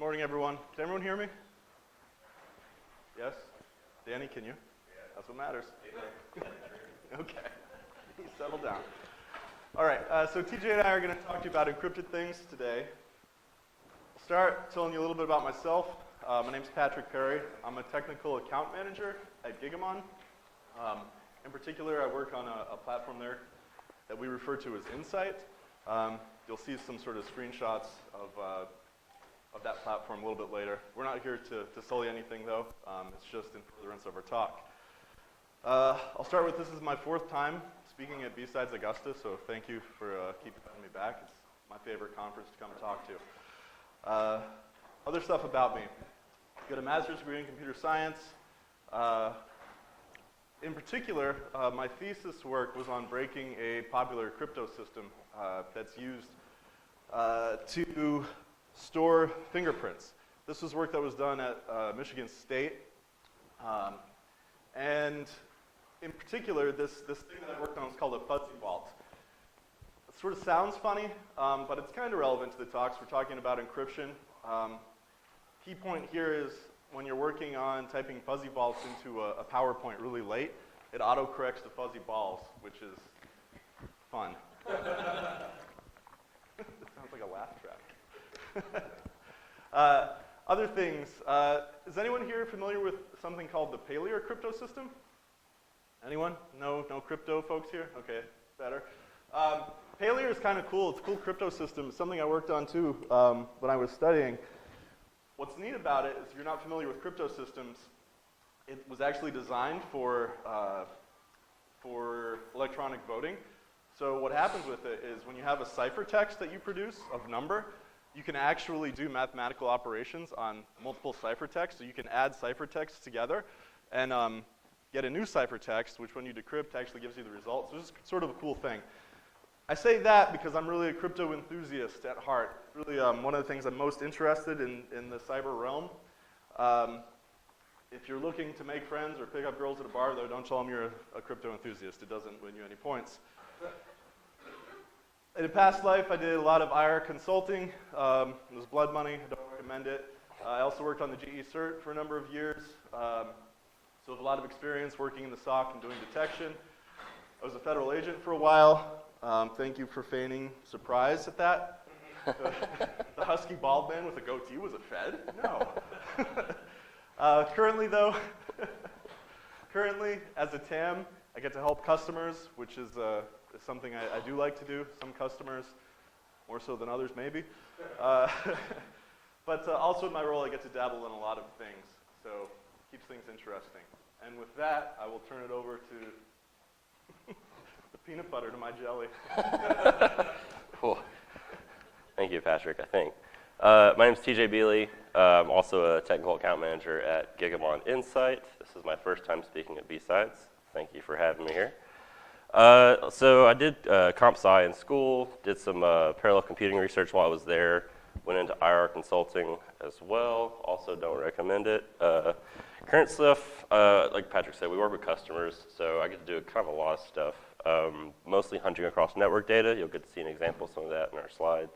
Good morning, everyone. Can everyone hear me? Yes? Danny, can you? That's what matters. Okay. Settle down. All right, so TJ and I are going to talk to you about encrypted things today. I'll start telling you a little bit about myself. My name's Patrick Perry. I'm a technical account manager at Gigamon. In particular, I work on a platform there that we refer to as Insight. You'll see some sort of screenshots of that platform a little bit later. We're not here to sell you anything, though. It's just in furtherance of our talk. I'll start with, this is my 4th time speaking at B-Sides Augusta, so thank you for keeping me back. It's my favorite conference to come and talk to. Other stuff about me. Got a master's degree in computer science. In particular, my thesis work was on breaking a popular crypto system that's used to store fingerprints. This was work that was done at Michigan State. And in particular, this thing that I worked on is called a fuzzy vault. It sort of sounds funny, but it's kind of relevant to the talks. We're talking about encryption. Key point here is when you're working on typing fuzzy vaults into a PowerPoint really late, it auto-corrects the fuzzy balls, which is fun. It sounds like a laugh track. Other things. Is anyone here familiar with something called the Paleo crypto system? Anyone? No crypto folks here? Okay, better. Paleo is kind of cool. It's a cool crypto system. It's something I worked on too when I was studying. What's neat about it is if you're not familiar with crypto systems, it was actually designed for electronic voting. So what happens with it is when you have a ciphertext that you produce of number, you can actually do mathematical operations on multiple ciphertexts. So you can add ciphertexts together and get a new ciphertext, which when you decrypt actually gives you the results. So it's sort of a cool thing. I say that because I'm really a crypto enthusiast at heart. Really one of the things I'm most interested in the cyber realm. If you're looking to make friends or pick up girls at a bar, though, don't tell them you're a crypto enthusiast. It doesn't win you any points. In a past life, I did a lot of IR consulting. It was blood money. I don't recommend it. I also worked on the GE cert for a number of years. So I have a lot of experience working in the SOC and doing detection. I was a federal agent for a while. Thank you for feigning surprise at that. The husky bald man with a goatee was a Fed? No. Currently, as a TAM, I get to help customers, which is something I do like to do. Some customers, more so than others, maybe. But also in my role, I get to dabble in a lot of things. So it keeps things interesting. And with that, I will turn it over to the peanut butter to my jelly. Cool. Thank you, Patrick, I think. My name is TJ Biehle. I'm also a technical account manager at Gigamon Insight. This is my first time speaking at B-Sides. Thank you for having me here. So I did comp sci in school, did some parallel computing research while I was there, went into IR consulting as well. Also don't recommend it. Current stuff, like Patrick said, we work with customers, so I get to do kind of a lot of stuff. Mostly hunting across network data. You'll get to see an example of some of that in our slides.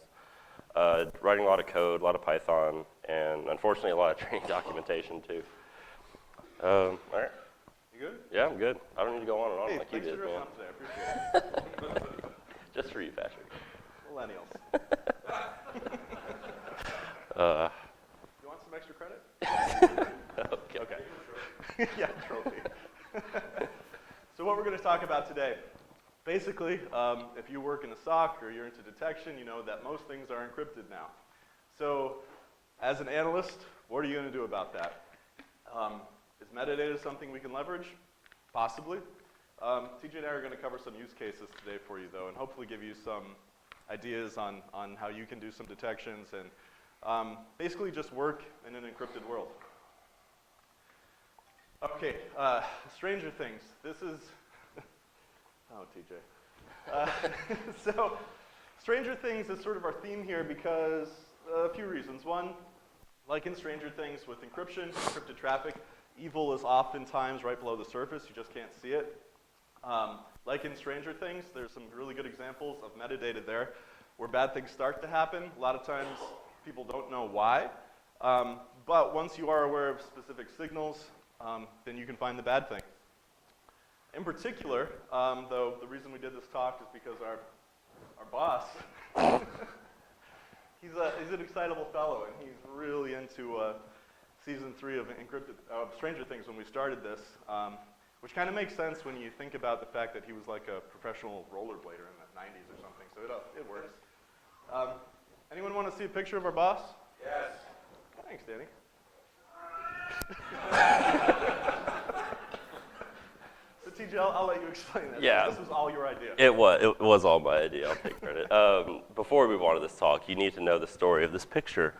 Writing a lot of code, a lot of Python, and unfortunately a lot of training documentation too. All right. You good? Yeah, I'm good. I don't need to go on and on like you did, man. man. Today. I appreciate it. Just for you, Patrick. Millennials. You want some extra credit? Okay. Yeah, trophy. So what we're going to talk about today, basically, if you work in a SOC or you're into detection, you know that most things are encrypted now. So as an analyst, what are you going to do about that? Is metadata something we can leverage? Possibly. TJ and I are going to cover some use cases today for you, though, and hopefully give you some ideas on how you can do some detections and basically just work in an encrypted world. Okay, Stranger Things. This is, oh, TJ. So, Stranger Things is sort of our theme here because a few reasons. One, like in Stranger Things with encryption, encrypted traffic, evil is oftentimes right below the surface. You just can't see it. Like in Stranger Things, there's some really good examples of metadata there where bad things start to happen. A lot of times people don't know why. But once you are aware of specific signals, then you can find the bad thing. In particular, though, the reason we did this talk is because our boss, he's an excitable fellow, and he's really into season 3 of Encrypted, Stranger Things when we started this, which kind of makes sense when you think about the fact that he was like a professional rollerblader in the 90s or something, so it works. Anyone want to see a picture of our boss? Yes. Thanks, Danny. So TJ, I'll let you explain that. Yeah. This was all your idea. It was all my idea. I'll take credit. Before we move on to this talk, you need to know the story of this picture.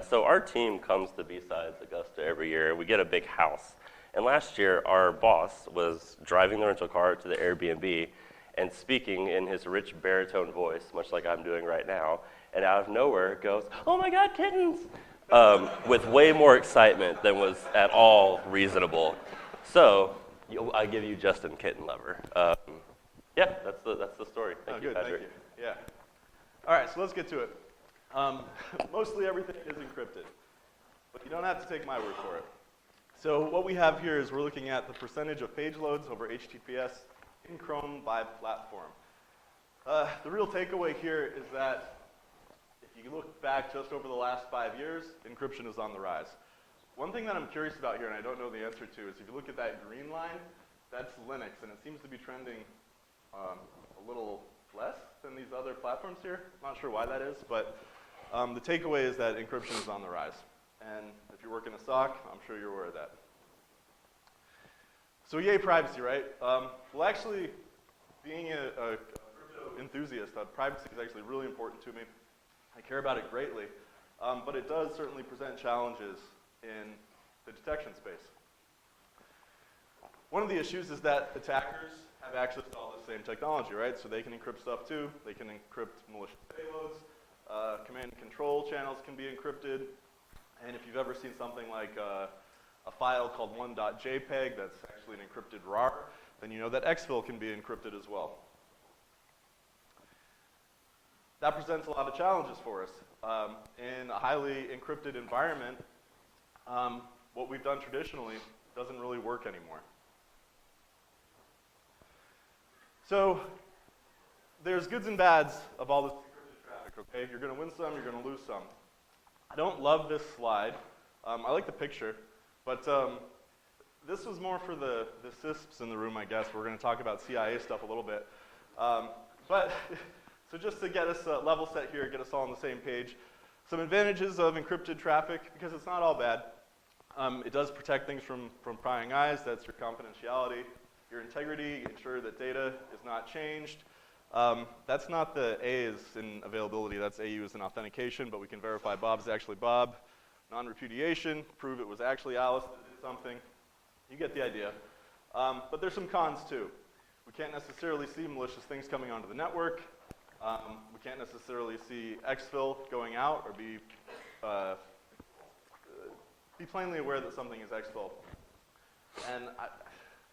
So our team comes to B-Sides Augusta every year, and we get a big house. And last year, our boss was driving the rental car to the Airbnb and speaking in his rich baritone voice, much like I'm doing right now, and out of nowhere goes, "Oh my God, kittens!" With way more excitement than was at all reasonable. So I give you Justin Kitten Lover. Yeah, that's the story. Thank you, good, Patrick. thank you. Yeah. All right, so let's get to it. Mostly everything is encrypted, but you don't have to take my word for it. So what we have here is we're looking at the percentage of page loads over HTTPS in Chrome by platform. The real takeaway here is that if you look back just over the last 5 years, encryption is on the rise. One thing that I'm curious about here, and I don't know the answer to, is if you look at that green line, that's Linux, and it seems to be trending a little less than these other platforms here. I'm not sure why that is, but the takeaway is that encryption is on the rise. And if you work in a SOC, I'm sure you're aware of that. So yay privacy, right? Well, actually, being a crypto enthusiast, privacy is actually really important to me. I care about it greatly, but it does certainly present challenges in the detection space. One of the issues is that attackers have access to all the same technology, right? So they can encrypt stuff too. They can encrypt malicious payloads. Command and control channels can be encrypted. And if you've ever seen something like a file called 1.jpg that's actually an encrypted RAR, then you know that exfil can be encrypted as well. That presents a lot of challenges for us. In a highly encrypted environment, what we've done traditionally doesn't really work anymore. So there's goods and bads of all this encrypted traffic, okay? You're going to win some, you're going to lose some. I don't love this slide. I like the picture, but this was more for the CISPs in the room, I guess. We're going to talk about CIA stuff a little bit. So just to get us level set here, get us all on the same page, some advantages of encrypted traffic, because it's not all bad. It does protect things from prying eyes. That's your confidentiality. Your integrity, ensure that data is not changed. That's not the A is in availability, that's AU is in authentication, but we can verify Bob's actually Bob. Non-repudiation, prove it was actually Alice that did something. You get the idea. But there's some cons too. We can't necessarily see malicious things coming onto the network. We can't necessarily see exfil going out or be plainly aware that something is exfil. And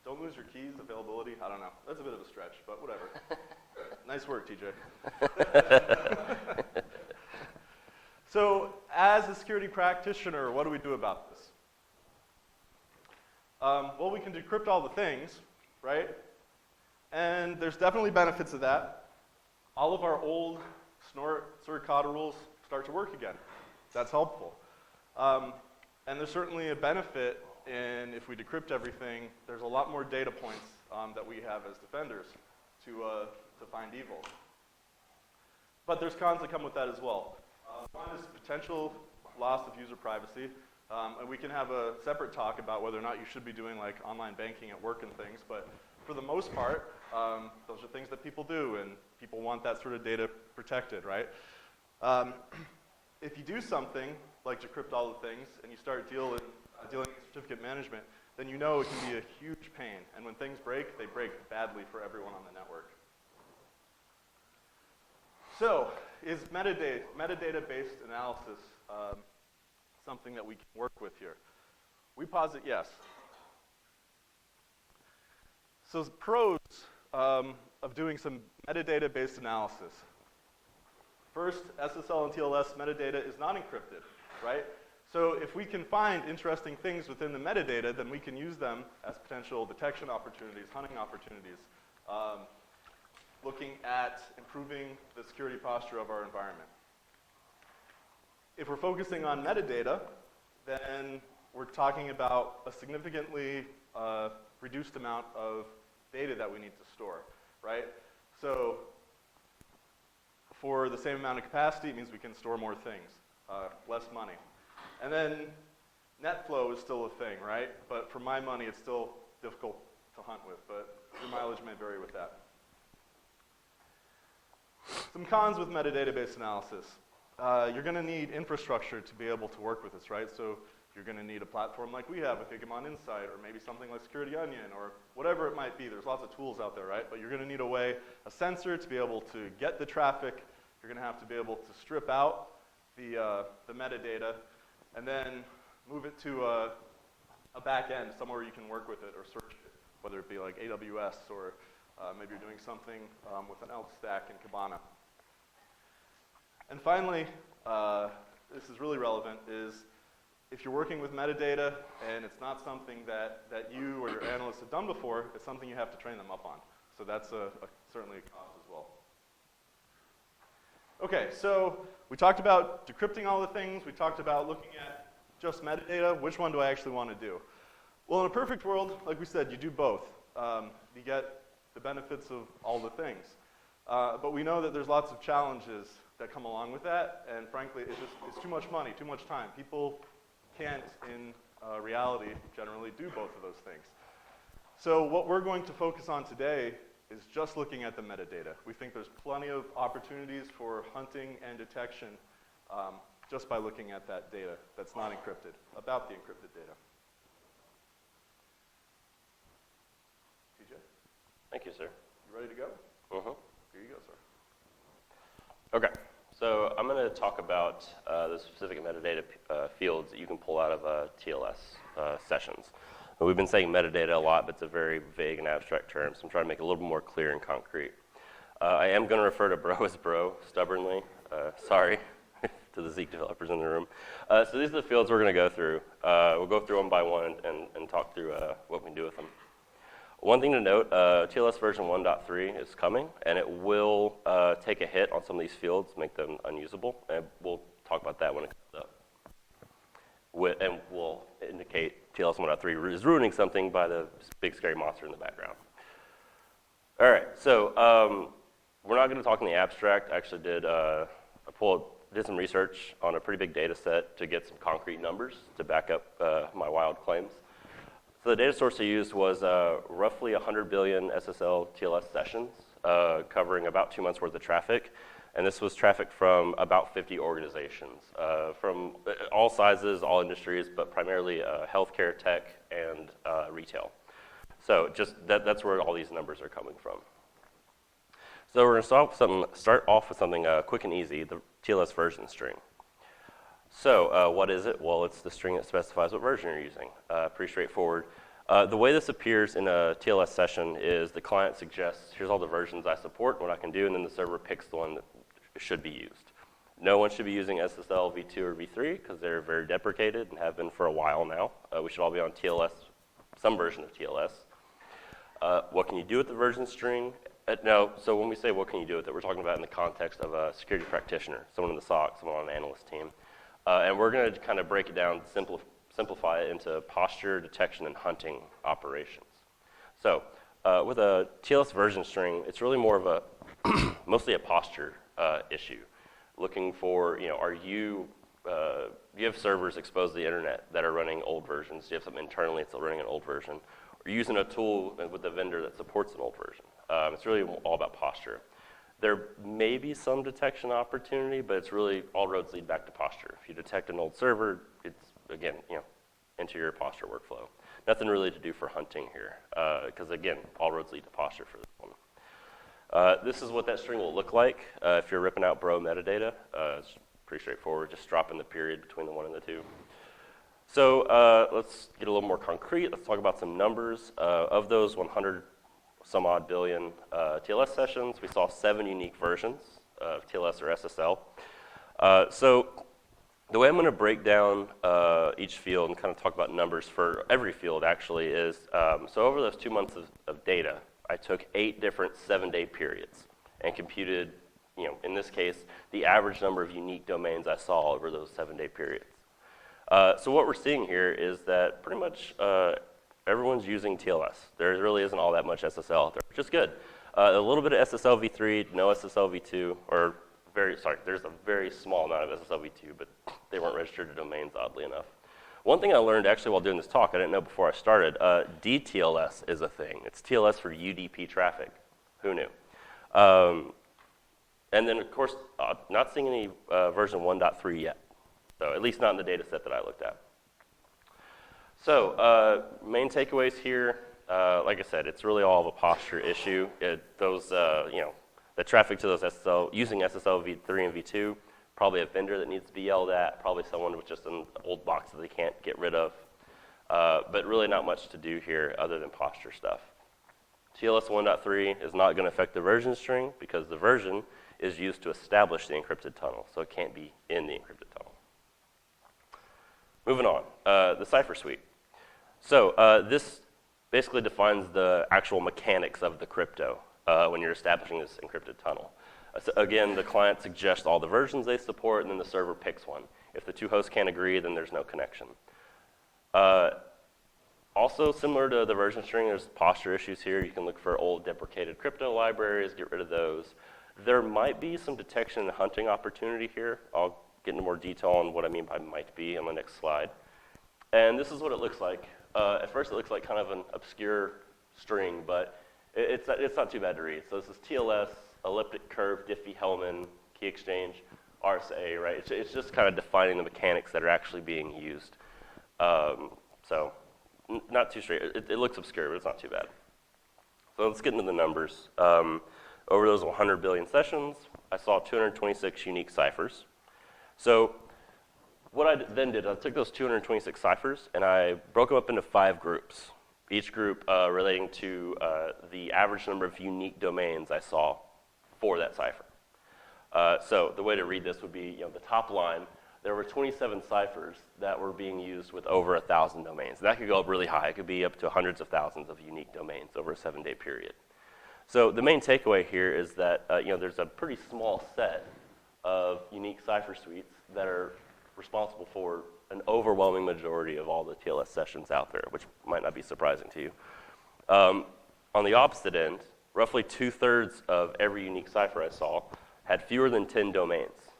don't lose your keys, availability, I don't know. That's a bit of a stretch, but whatever. Nice work, TJ. So as a security practitioner, what do we do about this? Well, we can decrypt all the things, right? And there's definitely benefits of that. All of our old Suricata rules start to work again. That's helpful. And there's certainly a benefit in if we decrypt everything, there's a lot more data points that we have as defenders to find evil. But there's cons that come with that as well. One is potential loss of user privacy. And we can have a separate talk about whether or not you should be doing like online banking at work and things. But for the most part, those are things that people do, and people want that sort of data protected, right? If you do something like decrypt all the things, and you start dealing with certificate management, then you know it can be a huge pain. And when things break, they break badly for everyone on the network. So, is metadata-based analysis something that we can work with here? We posit yes. So pros of doing some metadata-based analysis. First, SSL and TLS metadata is not encrypted, right? So if we can find interesting things within the metadata, then we can use them as potential detection opportunities, hunting opportunities, looking at improving the security posture of our environment. If we're focusing on metadata, then we're talking about a significantly reduced amount of data that we need to store, right? So for the same amount of capacity, it means we can store more things, less money. And then net flow is still a thing, right? But for my money, it's still difficult to hunt with, but your mileage may vary with that. Some cons with metadata-based analysis. You're going to need infrastructure to be able to work with this, right? So you're going to need a platform like we have with Gigamon Insight, or maybe something like Security Onion, or whatever it might be. There's lots of tools out there, right? But you're going to need a sensor to be able to get the traffic. You're going to have to be able to strip out the metadata, and then move it to a back end, somewhere you can work with it or search it, whether it be like AWS or maybe you're doing something with an ELK stack in Kibana. And finally, this is really relevant, is if you're working with metadata and it's not something that you or your analysts have done before, it's something you have to train them up on. So that's certainly a cost as well. Okay, so we talked about decrypting all the things. We talked about looking at just metadata. Which one do I actually want to do? Well, in a perfect world, like we said, you do both. You get the benefits of all the things. But we know that there's lots of challenges that come along with that, and frankly, it's too much money, too much time. People can't, in reality, generally do both of those things. So what we're going to focus on today is just looking at the metadata. We think there's plenty of opportunities for hunting and detection just by looking at that data that's not encrypted, about the encrypted data. TJ? Thank you, sir. You ready to go? Uh-huh. Here you go, sir. Okay, so I'm going to talk about the specific metadata fields that you can pull out of TLS sessions. We've been saying metadata a lot, but it's a very vague and abstract term, so I'm trying to make it a little more clear and concrete. I am going to refer to bro as bro, stubbornly. Sorry to the Zeek developers in the room. So these are the fields we're going to go through. We'll go through them by one and talk through what we can do with them. One thing to note, TLS version 1.3 is coming, and it will take a hit on some of these fields, make them unusable, and we'll talk about that when it comes up. And we'll indicate TLS 1.3 is ruining something by the big scary monster in the background. All right, so we're not going to talk in the abstract. I actually did some research on a pretty big data set to get some concrete numbers to back up my wild claims. So the data source I used was roughly 100 billion SSL TLS sessions, covering about 2 months worth of traffic. And this was traffic from about 50 organizations, from all sizes, all industries, but primarily healthcare, tech, and retail. So just that's where all these numbers are coming from. So we're going to start off with something quick and easy, the TLS version string. So what is it? Well, it's the string that specifies what version you're using. Pretty straightforward. The way this appears in a TLS session is the client suggests, here's all the versions I support, what I can do, and then the server picks the one that should be used. No one should be using SSL v2 or v3 because they're very deprecated and have been for a while now. We should all be on TLS, some version of TLS. What can you do with the version string? So when we say what can you do with it, we're talking about in the context of a security practitioner, someone in the SOC, someone on an analyst team. And we're going to kind of break it down, simplify it into posture, detection, and hunting operations. So with a TLS version string, it's really more of a, mostly a posture issue. Looking for, are you have servers exposed to the internet that are running old versions? Do you have something internally that's running an old version? Or using a tool with a vendor that supports an old version? It's really all about posture. There may be some detection opportunity, but it's really all roads lead back to posture. If you detect an old server, it's, again, into your posture workflow. Nothing really to do for hunting here, because, again, all roads lead to posture for this one. This is what that string will look like if you're ripping out bro metadata. It's pretty straightforward, just dropping the period between the 1 and the 2. So let's get a little more concrete. Let's talk about some numbers. Of those 100 some odd billion TLS sessions, we saw 7 unique versions of TLS or SSL. So The way I'm going to break down each field and kind of talk about numbers for every field actually is, so over those 2 months of data, I took 8 different 7-day periods and computed, in this case, the average number of unique domains I saw over those 7-day periods. So what we're seeing here is that pretty much everyone's using TLS. There really isn't all that much SSL out there, which is good. A little bit of SSL v3, no SSL v2, or there's a very small amount of SSL v2, but they weren't registered to domains, oddly enough. One thing I learned actually while doing this talk, I didn't know before I started, DTLS is a thing. It's TLS for UDP traffic. Who knew? And then, of course, not seeing any version 1.3 yet. So at least not in the data set that I looked at. So main takeaways here, like I said, it's really all of a posture issue. The traffic to those using SSL v3 and v2, probably a vendor that needs to be yelled at, probably someone with just an old box that they can't get rid of. But really not much to do here other than posture stuff. TLS 1.3 is not going to affect the version string because the version is used to establish the encrypted tunnel, so it can't be in the encrypted tunnel. Moving on, the Cipher Suite. So this basically defines the actual mechanics of the crypto when you're establishing this encrypted tunnel. So again, the client suggests all the versions they support, and then the server picks one. If the 2 hosts can't agree, then there's no connection. Also, similar to the version string, there's posture issues here. You can look for old deprecated crypto libraries, get rid of those. There might be some detection and hunting opportunity here. I'll get into more detail on what I mean by might be on the next slide. And this is what it looks like. At first, it looks like kind of an obscure string, but it's not too bad to read. So this is TLS, elliptic curve, Diffie-Hellman, key exchange, RSA, right? It's just kind of defining the mechanics that are actually being used. So not too straight. It looks obscure, but it's not too bad. So let's get into the numbers. Over those 100 billion sessions, I saw 226 unique ciphers. So what I then did, I took those 226 ciphers and I broke them up into 5 groups, each group relating to the average number of unique domains I saw for that cipher. So the way to read this would be, the top line, there were 27 ciphers that were being used with over 1,000 domains. That could go up really high. It could be up to hundreds of thousands of unique domains over a 7-day period. So the main takeaway here is that there's a pretty small set of unique cipher suites that are responsible for an overwhelming majority of all the TLS sessions out there, which might not be surprising to you. On the opposite end, roughly 2/3 of every unique cipher I saw had fewer than 10 domains,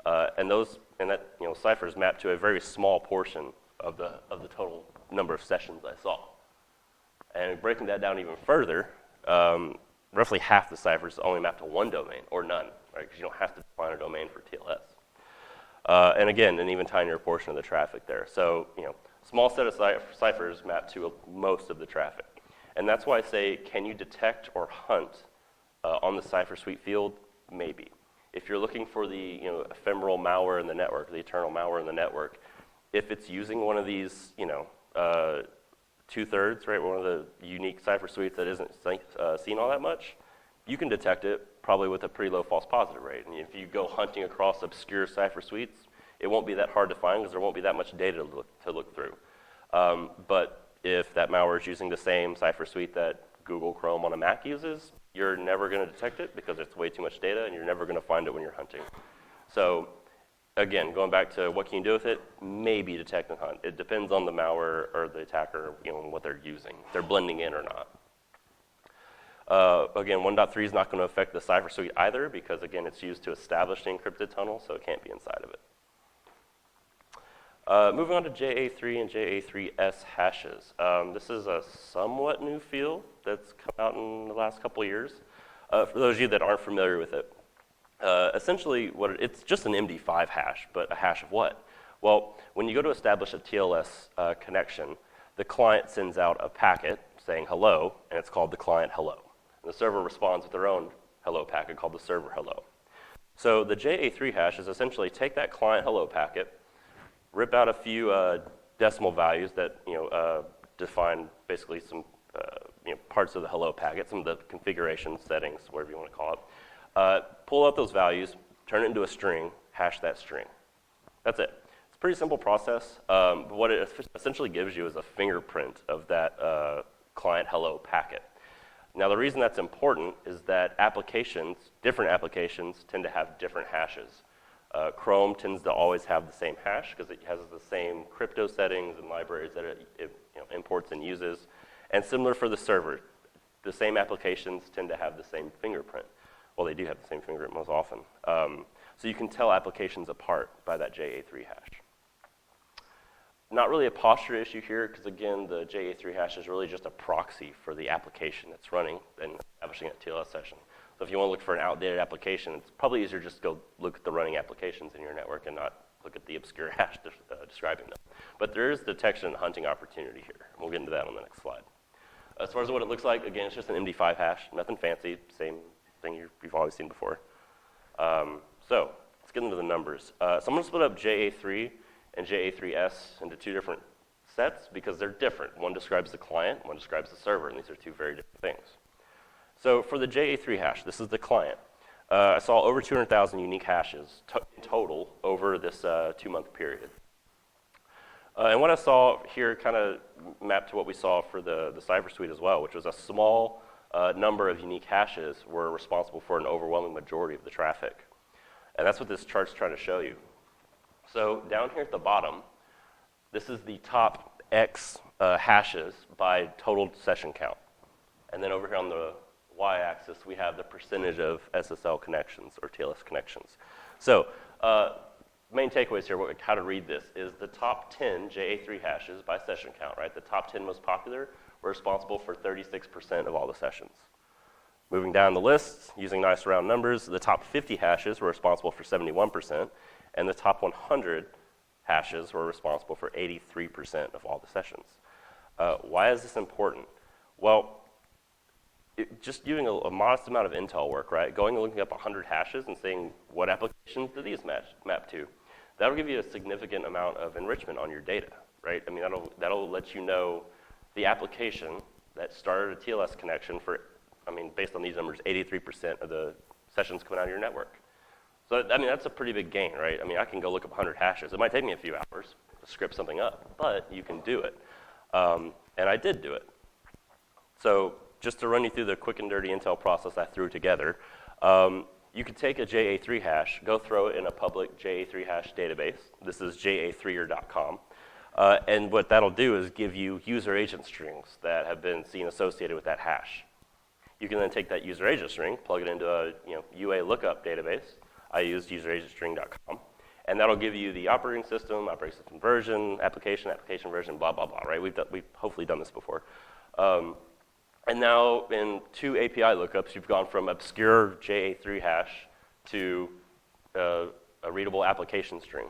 and that ciphers map to a very small portion of the total number of sessions I saw. And breaking that down even further, roughly half the ciphers only map to 1 domain or none, right? Because you don't have to define a domain for TLS. And again, an even tinier portion of the traffic there. So, small set of ciphers map to most of the traffic. And that's why I say, can you detect or hunt on the Cipher Suite field? Maybe. If you're looking for the ephemeral malware in the network, the eternal malware in the network, if it's using one of these, 2/3, right, one of the unique Cipher Suites that isn't seen all that much, you can detect it probably with a pretty low false positive rate. And if you go hunting across obscure Cipher Suites, it won't be that hard to find because there won't be that much data to look through. But if that malware is using the same Cipher Suite that Google Chrome on a Mac uses, you're never going to detect it because it's way too much data, and you're never going to find it when you're hunting. So again, going back to what can you do with it, maybe detect and hunt. It depends on the malware or the attacker, and what they're using, if they're blending in or not. Again, 1.3 is not going to affect the Cipher Suite either because, again, it's used to establish the encrypted tunnel, so it can't be inside of it. Moving on to JA3 and JA3S hashes. This is a somewhat new field that's come out in the last couple of years. For those of you that aren't familiar with it, essentially it's just an MD5 hash, but a hash of what? Well, when you go to establish a TLS connection, the client sends out a packet saying hello, and it's called the client hello. And the server responds with their own hello packet called the server hello. So the JA3 hash is essentially take that client hello packet, rip out a few decimal values that define basically some parts of the hello packet, some of the configuration settings, whatever you want to call it. Pull out those values, turn it into a string, hash that string. That's it. Pretty simple process, but what it essentially gives you is a fingerprint of that client hello packet. Now the reason that's important is that different applications tend to have different hashes. Chrome tends to always have the same hash because it has the same crypto settings and libraries that it imports and uses. And similar for the server, the same applications tend to have the same fingerprint. Well, they do have the same fingerprint most often. So you can tell applications apart by that JA3 hash. Not really a posture issue here because, again, the JA3 hash is really just a proxy for the application that's running and establishing a TLS session. So if you want to look for an outdated application, it's probably easier just to go look at the running applications in your network and not look at the obscure hash describing them. But there is detection and hunting opportunity here. We'll get into that on the next slide. As far as what it looks like, again, it's just an MD5 hash, nothing fancy, same thing you've always seen before. So let's get into the numbers. So I'm going to split up JA3 and JA3S into two different sets because they're different. One describes the client, one describes the server, and these are two very different things. So for the JA3 hash, this is the client. I saw over 200,000 unique hashes in total over this 2-month period. And what I saw here kind of mapped to what we saw for the Cipher Suite as well, which was a small number of unique hashes were responsible for an overwhelming majority of the traffic. And that's what this chart's trying to show you. So down here at the bottom, this is the top X hashes by total session count. And then over here on the y-axis, we have the percentage of SSL connections or TLS connections. So main takeaways here, how to read this, is the top 10 JA3 hashes by session count, right? The top 10 most popular were responsible for 36% of all the sessions. Moving down the list, using nice round numbers, the top 50 hashes were responsible for 71%, and the top 100 hashes were responsible for 83% of all the sessions. Why is this important? Well, just doing a modest amount of intel work, right? Going and looking up 100 hashes and saying, what applications do these map to? That'll give you a significant amount of enrichment on your data, right? I mean, that'll let you know the application that started a TLS connection for, based on these numbers, 83% of the sessions coming out of your network. So, that's a pretty big gain, right? I can go look up 100 hashes. It might take me a few hours to script something up, but you can do it. And I did do it. So just to run you through the quick and dirty intel process I threw together, you could take a JA3 hash, go throw it in a public JA3 hash database. This is ja3er.com. And what that'll do is give you user agent strings that have been seen associated with that hash. You can then take that user agent string, plug it into a UA lookup database. I used useragentstring.com. And that'll give you the operating system version, application version, blah, blah, blah, right? We've hopefully done this before. And now in 2 API lookups, you've gone from obscure JA3 hash to a readable application string.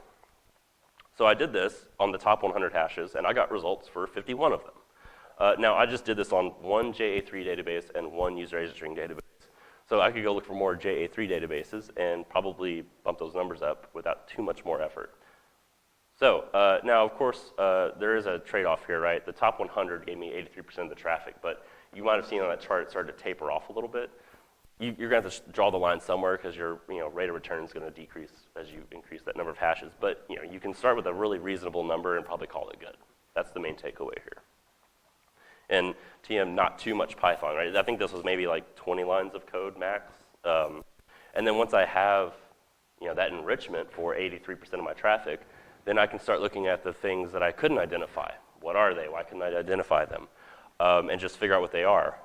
So I did this on the top 100 hashes, and I got results for 51 of them. Now, I just did this on one JA3 database and one user agent string database. So I could go look for more JA3 databases and probably bump those numbers up without too much more effort. So now, of course, there is a trade-off here, right? The top 100 gave me 83% of the traffic, but you might have seen on that chart it started to taper off a little bit. You're going to have to draw the line somewhere because your rate of return is going to decrease as you increase that number of hashes. But you can start with a really reasonable number and probably call it good. That's the main takeaway here. And TM, not too much Python, right? I think this was maybe like 20 lines of code max. And then once I have that enrichment for 83% of my traffic, then I can start looking at the things that I couldn't identify. What are they? Why couldn't I identify them? And just figure out what they are.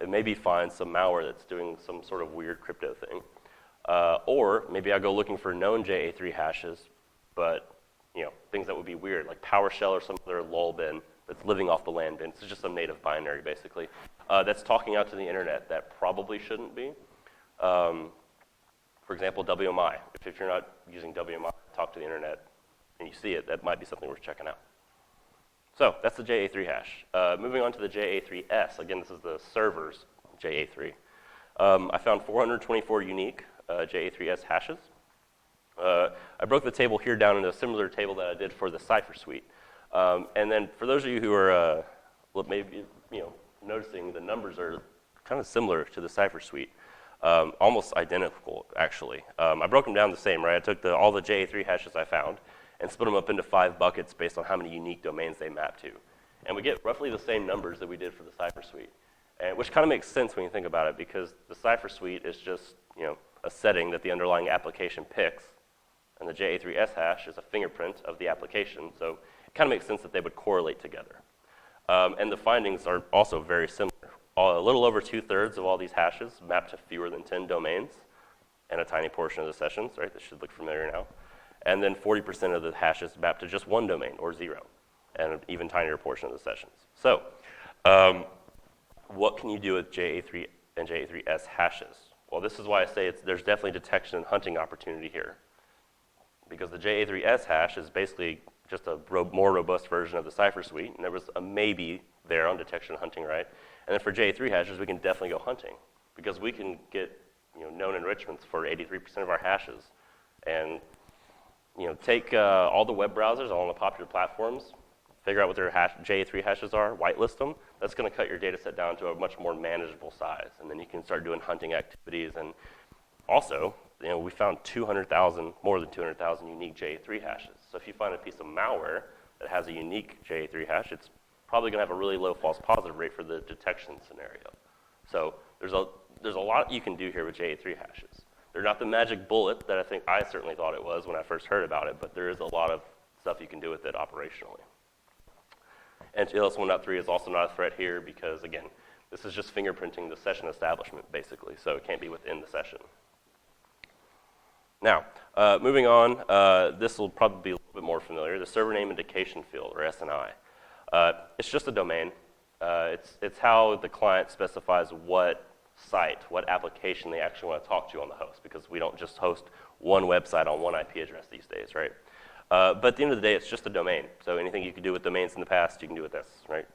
And maybe find some malware that's doing some sort of weird crypto thing. Or maybe I go looking for known JA3 hashes, but things that would be weird, like PowerShell or some other lol bin that's living off the LAN bin. It's just some native binary, basically, that's talking out to the internet that probably shouldn't be. For example, WMI. If you're not using WMI to talk to the internet and you see it, that might be something worth checking out. So that's the JA3 hash. Moving on to the JA3S. Again, this is the server's JA3. I found 424 unique JA3S hashes. I broke the table here down into a similar table that I did for the Cipher Suite. And then for those of you who are maybe noticing, the numbers are kind of similar to the Cipher Suite. Almost identical, actually. I broke them down the same, right? I took all the JA3 hashes I found, and split them up into 5 buckets based on how many unique domains they map to. And we get roughly the same numbers that we did for the Cipher Suite, and which kind of makes sense when you think about it, because the Cipher Suite is just a setting that the underlying application picks, and the JA3S hash is a fingerprint of the application, so it kind of makes sense that they would correlate together. And the findings are also very similar. A little over 2/3 of all these hashes map to fewer than 10 domains, and a tiny portion of the sessions, right? This should look familiar now. And then 40% of the hashes map to just 1 domain, or 0, and an even tinier portion of the sessions. So what can you do with JA3 and JA3S hashes? Well, this is why I say there's definitely detection and hunting opportunity here, because the JA3S hash is basically just a more robust version of the Cipher Suite, and there was a maybe there on detection and hunting, right? And then for JA3 hashes, we can definitely go hunting, because we can get known enrichments for 83% of our hashes, and take all the web browsers, all the popular platforms, figure out what their JA3 hashes are, whitelist them. That's going to cut your data set down to a much more manageable size, and then you can start doing hunting activities. And also, we found more than 200,000 unique JA3 hashes. So if you find a piece of malware that has a unique JA3 hash, it's probably going to have a really low false positive rate for the detection scenario. So there's a lot you can do here with JA3 hashes. They're not the magic bullet that I certainly thought it was when I first heard about it, but there is a lot of stuff you can do with it operationally. And TLS 1.3 is also not a threat here because, again, this is just fingerprinting the session establishment, basically, so it can't be within the session. Now, moving on, this will probably be a little bit more familiar, the server name indication field, or SNI. It's just a domain. It's how the client specifies what site, what application they actually want to talk to on the host, because we don't just host one website on one IP address these days, right? But at the end of the day, it's just a domain. So anything you could do with domains in the past, you can do with this, right?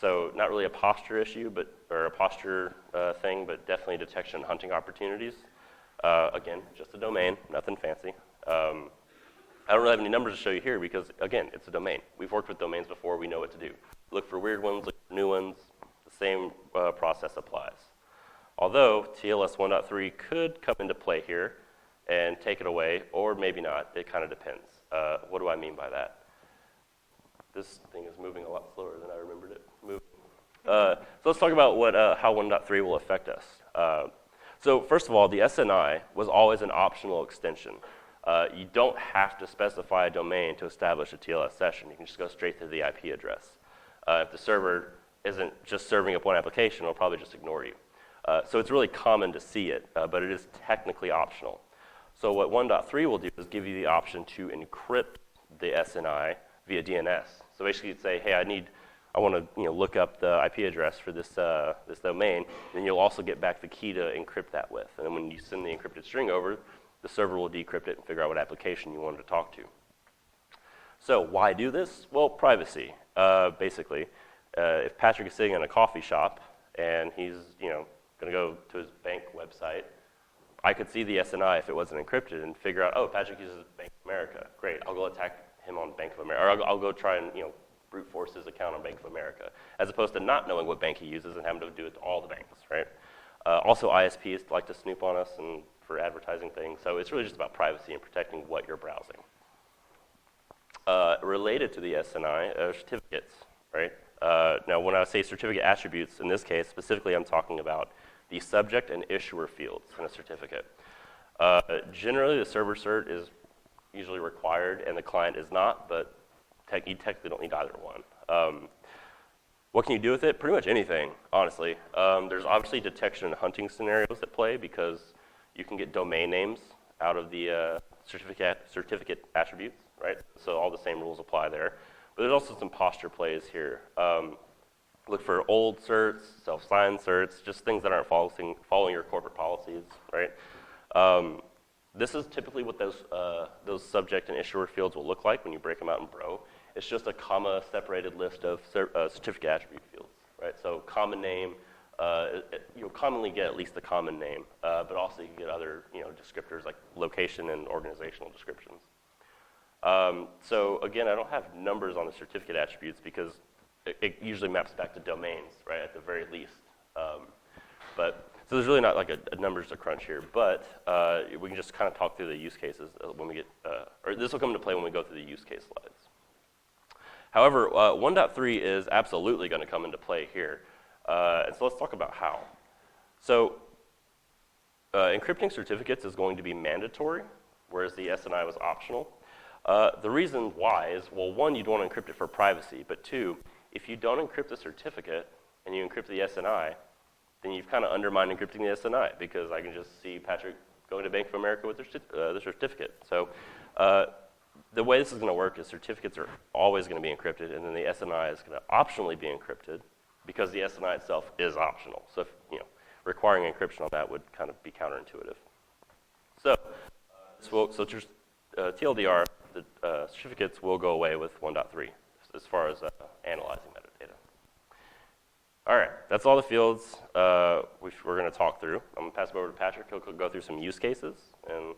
So not really a posture issue, or a posture thing, but definitely detection and hunting opportunities. Again, just a domain, nothing fancy. I don't really have any numbers to show you here because, again, it's a domain. We've worked with domains before. We know what to do. Look for weird ones, look for new ones. The same process applies. Although TLS 1.3 could come into play here and take it away, or maybe not. It kind of depends. What do I mean by that? This thing is moving a lot slower than I remembered it moving. So let's talk about how 1.3 will affect us. So first of all, the SNI was always an optional extension. You don't have to specify a domain to establish a TLS session. You can just go straight to the IP address. If the server isn't just serving up one application, it'll probably just ignore you. So it's really common to see it, but it is technically optional. So what 1.3 will do is give you the option to encrypt the SNI via DNS. So basically you'd say, hey, I want to look up the IP address for this domain, then you'll also get back the key to encrypt that with. And then when you send the encrypted string over, the server will decrypt it and figure out what application you wanted to talk to. So why do this? Well, privacy, basically. If Patrick is sitting in a coffee shop and he's going to go to his bank website, I could see the SNI if it wasn't encrypted and figure out, oh, Patrick uses Bank of America. Great, I'll go attack him on Bank of America. Or I'll go try and brute force his account on Bank of America, as opposed to not knowing what bank he uses and having to do it to all the banks, right? Also, ISPs like to snoop on us and for advertising things. So it's really just about privacy and protecting what you're browsing. Related to the SNI are certificates, right? Now, when I say certificate attributes, in this case, specifically, I'm talking about the subject and issuer fields in a certificate. Generally, the server cert is usually required, and the client is not, but you technically don't need either one. What can you do with it? Pretty much anything, honestly. There's obviously detection and hunting scenarios at play because you can get domain names out of the certificate attributes, right? So all the same rules apply there. But there's also some posture plays here. Look for old certs, self-signed certs, just things that aren't following your corporate policies, right? This is typically what those subject and issuer fields will look like when you break them out in Bro. It's just a comma-separated list of certificate attribute fields, right? So common name, you'll commonly get at least the common name, but also you can get other descriptors like location and organizational descriptions. So again, I don't have numbers on the certificate attributes because it usually maps back to domains, right, at the very least. So there's really not like a numbers to crunch here, but we can just kind of talk through the use cases when we get, or this will come into play when we go through the use case slides. However, 1.3 is absolutely going to come into play here. And so let's talk about how. So encrypting certificates is going to be mandatory, whereas the SNI was optional. The reason why is, well, one, you'd want to encrypt it for privacy, but two, if you don't encrypt the certificate and you encrypt the SNI, then you've kind of undermined encrypting the SNI, because I can just see Patrick going to Bank of America with the certificate. So the way this is going to work is certificates are always going to be encrypted, and then the SNI is going to optionally be encrypted because the SNI itself is optional. So if, requiring encryption on that would kind of be counterintuitive. So, just TLDR, the certificates will go away with 1.3 as far as analyzing metadata. All right, that's all the fields we're going to talk through. I'm going to pass it over to Patrick. He'll go through some use cases, and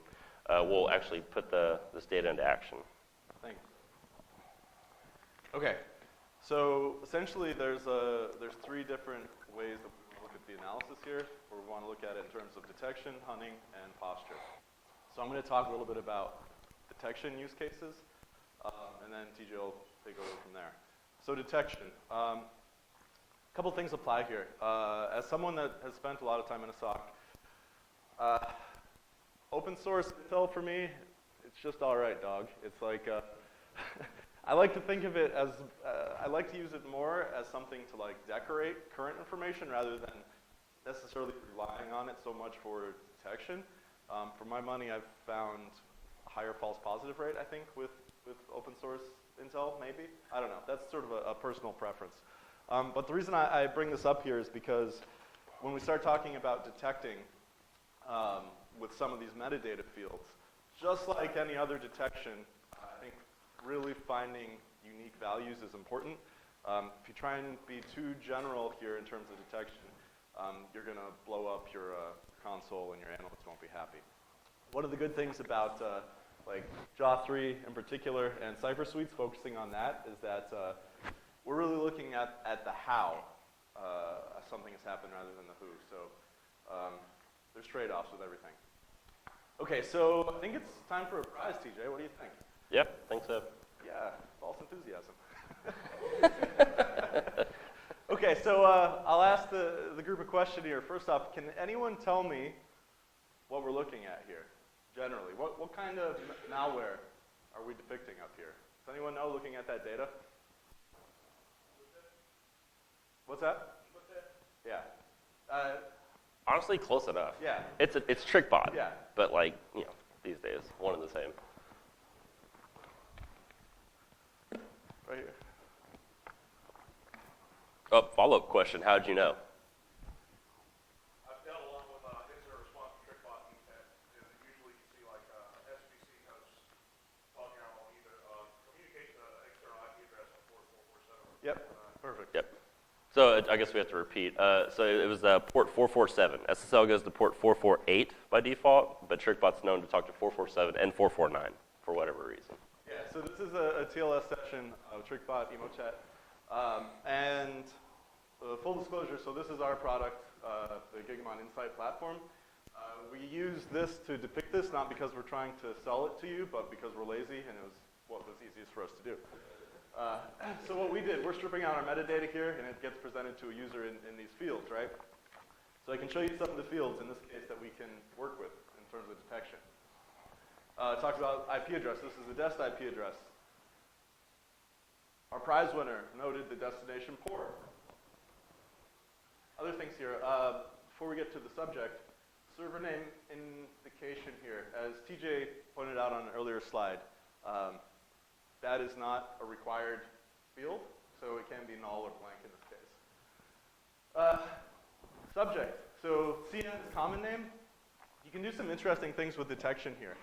we'll actually put this data into action. Thanks. Okay, so essentially there's three different ways that we look at the analysis here, where we want to look at it in terms of detection, hunting, and posture. So I'm going to talk a little bit about detection use cases, and then TJ will take over from there. So detection. A couple things apply here. As someone that has spent a lot of time in a SOC, open source intel for me, it's just all right, dog. It's like, I like to think of it as, I like to use it more as something to like decorate current information rather than necessarily relying on it so much for detection. For my money, I've found a higher false positive rate, I think, with open source intel, maybe. I don't know. That's sort of a personal preference. But the reason I bring this up here is because when we start talking about detecting with some of these metadata fields, just like any other detection, I think really finding unique values is important. If you try and be too general here in terms of detection, you're going to blow up your console and your analysts won't be happy. One of the good things about like JAW3 in particular and Cipher Suites focusing on that is that we're really looking at the how something has happened rather than the who. So there's trade-offs with everything. Okay, so I think it's time for a prize, TJ. What do you think? Yep, I think so. Yeah, false enthusiasm. Okay, so I'll ask the group a question here. First off, can anyone tell me what we're looking at here, generally? What kind of malware are we depicting up here? Does anyone know looking at that data? What's that? Yeah. Honestly, close enough. Yeah. It's TrickBot. Yeah. But like, these days, one and the same. Right here. Oh, follow-up question. How did you know? I've dealt along with incident response from TrickBot and usually you see like SBC hosts talking on either communicate the external IP address on port 447. Yep. Perfect. Yep. So I guess we have to repeat. So it was port 447. SSL goes to port 448 by default, but TrickBot's known to talk to 447 and 449 for whatever reason. Yeah, so this is a TLS session of TrickBot EmoChat. And full disclosure, so this is our product, the Gigamon Insight platform. We use this to depict this, not because we're trying to sell it to you, but because we're lazy and it was what was easiest for us to do. So what we did, we're stripping out our metadata here, and it gets presented to a user in these fields, right? So I can show you some of the fields in this case that we can work with in terms of detection. It talks about IP address. This is the dest IP address. Our prize winner noted the destination port. Other things here, before we get to the subject, server name indication here. As TJ pointed out on an earlier slide, that is not a required field, so it can be null or blank in this case. Subject, so CN is common name. You can do some interesting things with detection here.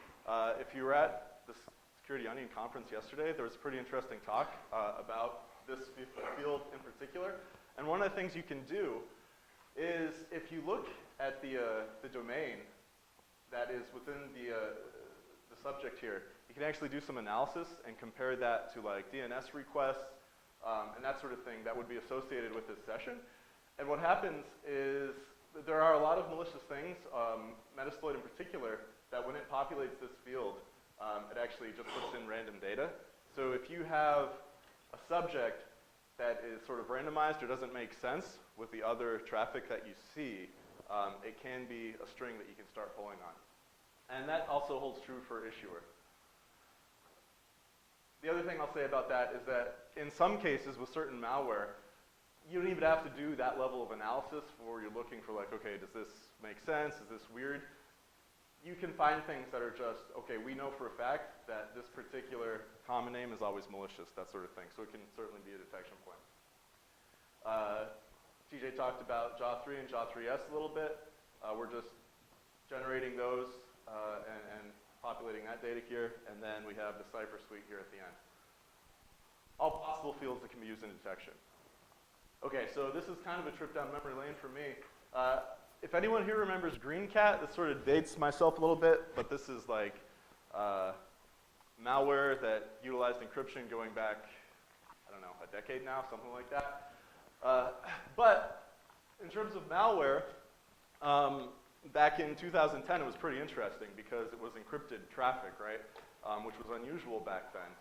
If you were at the Security Onion conference yesterday, there was a pretty interesting talk about this field in particular. And one of the things you can do is if you look at the domain that is within the subject here, you can actually do some analysis and compare that to like DNS requests and that sort of thing that would be associated with this session. And what happens is there are a lot of malicious things, Metasploit in particular, that when it populates this field, it actually just puts in random data. So if you have a subject that is sort of randomized or doesn't make sense with the other traffic that you see, it can be a string that you can start pulling on. And that also holds true for issuer. The other thing I'll say about that is that in some cases with certain malware, you don't even have to do that level of analysis where you're looking for like, okay, does this make sense? Is this weird? You can find things that are just, okay, we know for a fact that this particular common name is always malicious, that sort of thing. So it can certainly be a detection point. TJ talked about JAW3 and JAW3S a little bit. We're just generating those and populating that data here, and then we have the Cipher Suite here at the end. All possible fields that can be used in detection. Okay, so this is kind of a trip down memory lane for me. If anyone here remembers GREENCAT, this sort of dates myself a little bit, but this is like malware that utilized encryption going back, I don't know, a decade now, something like that. But in terms of malware, back in 2010, it was pretty interesting because it was encrypted traffic, right? Which was unusual back then.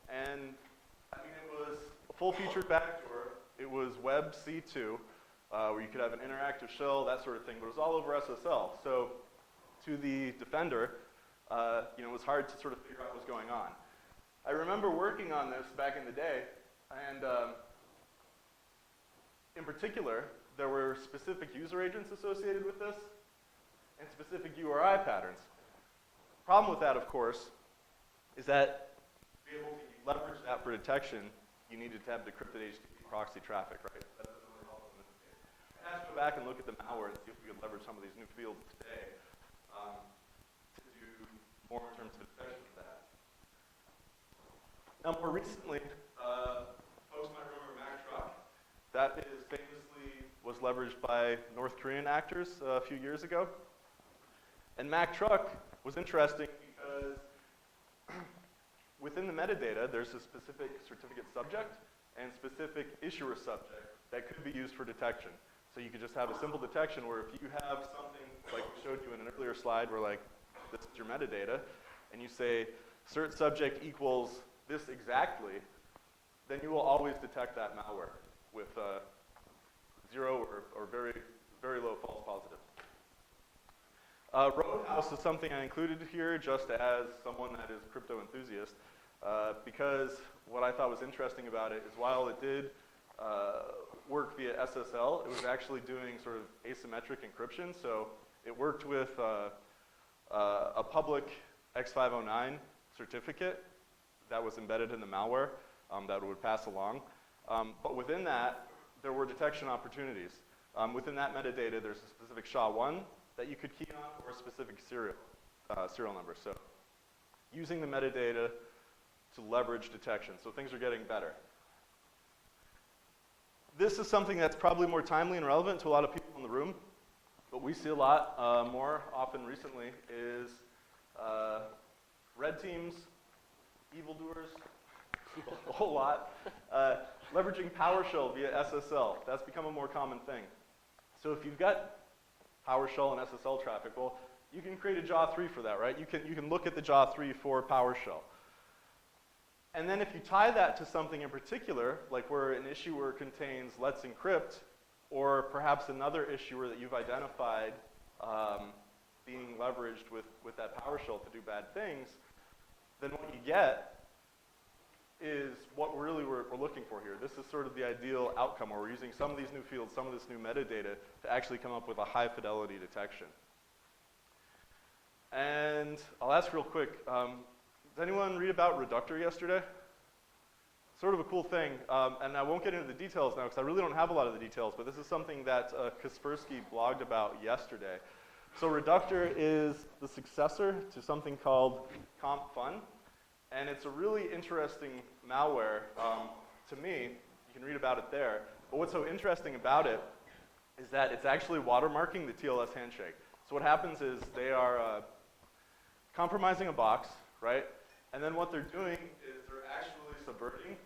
And I mean, it was a full-featured backdoor. It was Web C2, where you could have an interactive shell, that sort of thing, but it was all over SSL. So to the defender, it was hard to sort of figure out what was going on. I remember working on this back in the day, and in particular, there were specific user agents associated with this and specific URI patterns. Problem with that, of course, is that to be able to leverage that for detection, you needed to have decrypted HTTP proxy traffic, right? That doesn't really help in this case. I have to go back and look at the malware and see if we can leverage some of these new fields today to do more in terms of detection of that. Now, more recently, folks might remember MACKTRUCK. That is famously was leveraged by North Korean actors a few years ago. And MACKTRUCK was interesting because within the metadata, there's a specific certificate subject and specific issuer subject that could be used for detection. So you could just have a simple detection where if you have something like we showed you in an earlier slide where like this is your metadata, and you say cert subject equals this exactly, then you will always detect that malware with 0 or very, very low false positive. ROADHOUSE is something I included here just as someone that is a crypto enthusiast because what I thought was interesting about it is while it did work via SSL, it was actually doing sort of asymmetric encryption. So it worked with a public X509 certificate that was embedded in the malware that would pass along. But within that, there were detection opportunities. Within that metadata, there's a specific SHA-1 that you could key on or a specific serial number. So using the metadata to leverage detection. So things are getting better. This is something that's probably more timely and relevant to a lot of people in the room. What we see a lot more often recently is red teams, evildoers, a whole lot, leveraging Powershell via SSL. That's become a more common thing. So if you've got PowerShell and SSL traffic, well, you can create a JAW3 for that, right? You can look at the JAW3 for PowerShell. And then if you tie that to something in particular, like where an issuer contains Let's Encrypt, or perhaps another issuer that you've identified being leveraged with that PowerShell to do bad things, then what you get is what really we're looking for here. This is sort of the ideal outcome where we're using some of these new fields, some of this new metadata to actually come up with a high fidelity detection. And I'll ask real quick, did anyone read about Reductor yesterday? Sort of a cool thing, and I won't get into the details now because I really don't have a lot of the details, but this is something that Kaspersky blogged about yesterday. So Reductor is the successor to something called CompFun, and it's a really interesting malware to me. You can read about it there. But what's so interesting about it is that it's actually watermarking the TLS handshake. So what happens is they are compromising a box, right? And then what they're doing is they're actually subverting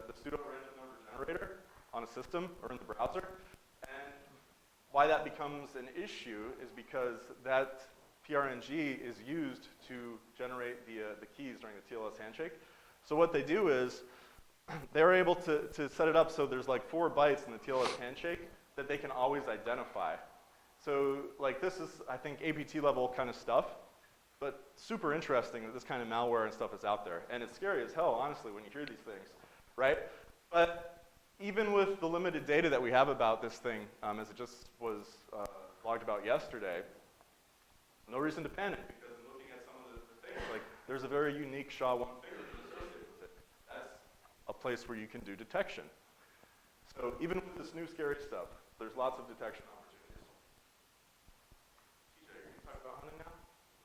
the pseudo random number generator on a system or in the browser. And why that becomes an issue is because that PRNG is used to generate the keys during the TLS handshake. So what they do is they're able to set it up so there's like 4 bytes in the TLS handshake that they can always identify. So like this is, I think, APT level kind of stuff, but super interesting that this kind of malware and stuff is out there. And it's scary as hell, honestly, when you hear these things, right? But even with the limited data that we have about this thing, as it just was logged about yesterday, no reason to panic, because in looking at some of the things, like there's a very unique SHA-1 fingerprint associated with it. That's a place where you can do detection. So even with this new scary stuff, there's lots of detection opportunities. TJ, you can talk about hunting now?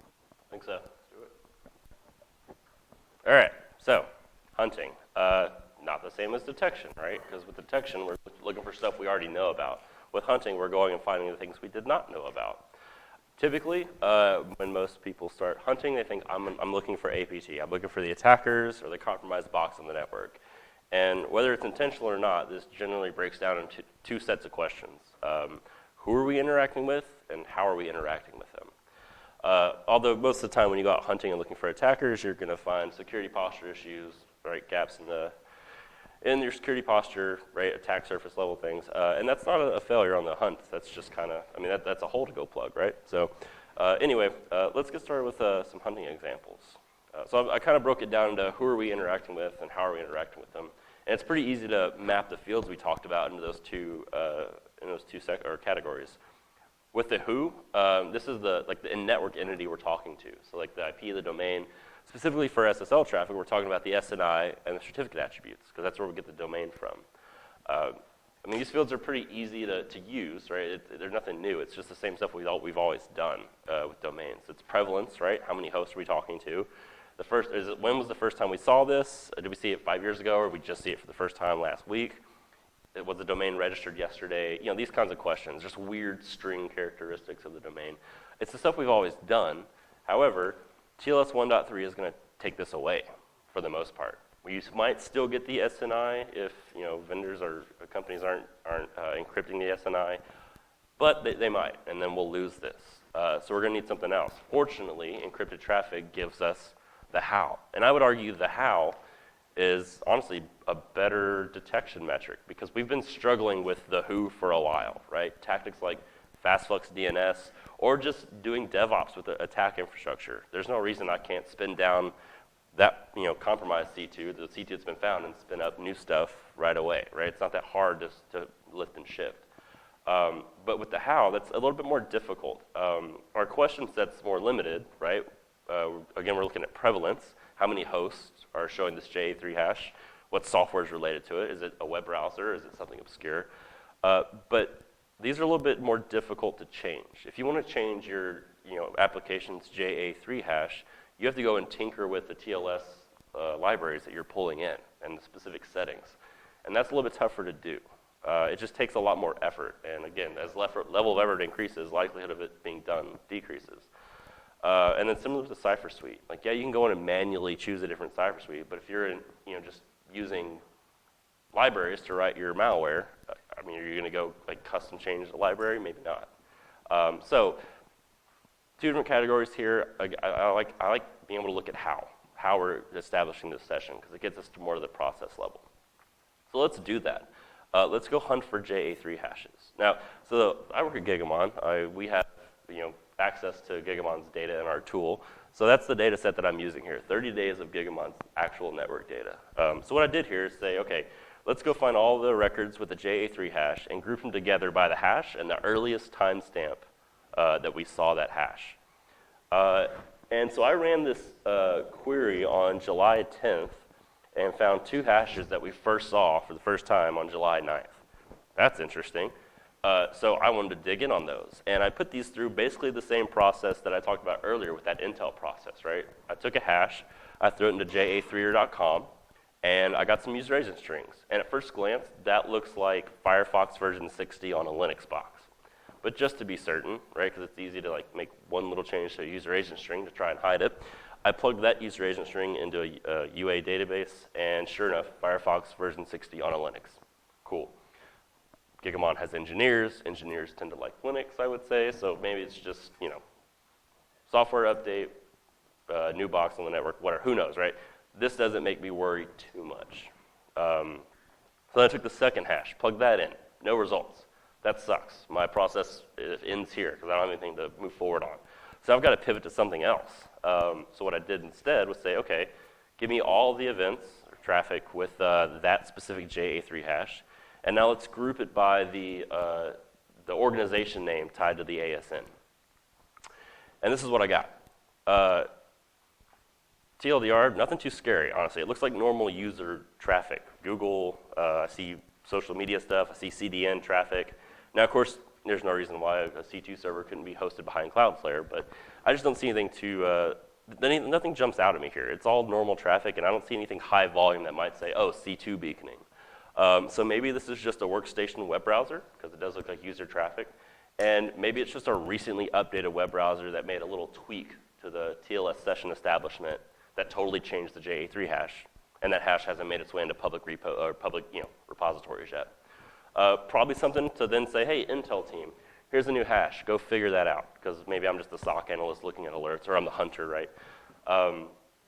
I think so. Let's do it. All right, so hunting. Not the same as detection, right? Because with detection, we're looking for stuff we already know about. With hunting, we're going and finding the things we did not know about. Typically, when most people start hunting, they think, I'm looking for APT. I'm looking for the attackers or the compromised box on the network. And whether it's intentional or not, this generally breaks down into 2 sets of questions. Who are we interacting with, and how are we interacting with them? Although most of the time when you go out hunting and looking for attackers, you're going to find security posture issues, right, gaps in your security posture, right, attack surface level things. And that's not a failure on the hunt. That's just kind of, I mean, that's a hole to go plug, right? So anyway, let's get started with some hunting examples. So I kind of broke it down into who are we interacting with and how are we interacting with them. And it's pretty easy to map the fields we talked about into those two categories. With the who, this is the in-network entity we're talking to. So like the IP of the domain. Specifically for SSL traffic, we're talking about the SNI and the certificate attributes, because that's where we get the domain from. I mean, these fields are pretty easy to use, right? They're nothing new. It's just the same stuff we've always done with domains. It's prevalence, right? How many hosts are we talking to? When was the first time we saw this? Did we see it 5 years ago, or did we just see it for the first time last week? Was the domain registered yesterday? You know, these kinds of questions, just weird string characteristics of the domain. It's the stuff we've always done. However, TLS 1.3 is going to take this away for the most part. We might still get the SNI if vendors or companies aren't encrypting the SNI, but they might, and then we'll lose this. So we're going to need something else. Fortunately, encrypted traffic gives us the how, and I would argue the how is honestly a better detection metric, because we've been struggling with the who for a while, right? Tactics like fast flux DNS, or just doing DevOps with the attack infrastructure. There's no reason I can't spin down that compromised C2, the C2 that's been found, and spin up new stuff right away, right? It's not that hard to lift and shift. But with the how, that's a little bit more difficult. Our question set's more limited, right? Again, we're looking at prevalence. How many hosts are showing this JA3 hash? What software is related to it? Is it a web browser? Is it something obscure? But these are a little bit more difficult to change. If you want to change your application's JA3 hash, you have to go and tinker with the TLS libraries that you're pulling in and the specific settings. And that's a little bit tougher to do. It just takes a lot more effort. And again, as level of effort increases, likelihood of it being done decreases. And then similar to the Cipher Suite. Like, yeah, you can go in and manually choose a different Cipher Suite, but if you're just using libraries to write your malware, I mean, are you going to go like custom change the library? Maybe not. So 2 different categories here. I like being able to look at how we're establishing this session, because it gets us to more of the process level. So let's do that. Let's go hunt for JA3 hashes. Now, so I work at Gigamon. We have access to Gigamon's data in our tool. So that's the data set that I'm using here, 30 days of Gigamon's actual network data. So what I did here is say, okay, let's go find all the records with the JA3 hash and group them together by the hash and the earliest timestamp that we saw that hash. And so I ran this query on July 10th and found 2 hashes that we first saw for the first time on July 9th. That's interesting. So I wanted to dig in on those. And I put these through basically the same process that I talked about earlier with that Intel process, right? I took a hash, I threw it into ja3er.com, and I got some user agent strings. And at first glance, that looks like Firefox version 60 on a Linux box. But just to be certain, right, because it's easy to like make one little change to a user agent string to try and hide it, I plugged that user agent string into a UA database, and sure enough, Firefox version 60 on a Linux. Cool. Gigamon has engineers. Engineers tend to like Linux, I would say. So maybe it's just, software update, new box on the network, whatever. Who knows, right? This doesn't make me worry too much. So I took the second hash, plugged that in, no results. That sucks. My process ends here because I don't have anything to move forward on. So I've got to pivot to something else. So what I did instead was say, okay, give me all the events or traffic with that specific JA3 hash, and now let's group it by the organization name tied to the ASN. And this is what I got. TLDR, nothing too scary, honestly. It looks like normal user traffic. Google, I see social media stuff, I see CDN traffic. Now, of course, there's no reason why a C2 server couldn't be hosted behind Cloudflare, but I just don't see anything nothing jumps out at me here. It's all normal traffic, and I don't see anything high volume that might say, oh, C2 beaconing. So maybe this is just a workstation web browser, because it does look like user traffic, and maybe it's just a recently updated web browser that made a little tweak to the TLS session establishment that totally changed the JA3 hash, and that hash hasn't made its way into public repo or public repositories yet. Probably something to then say, hey, Intel team, here's a new hash. Go figure that out, because maybe I'm just the SOC analyst looking at alerts, or I'm the hunter, right?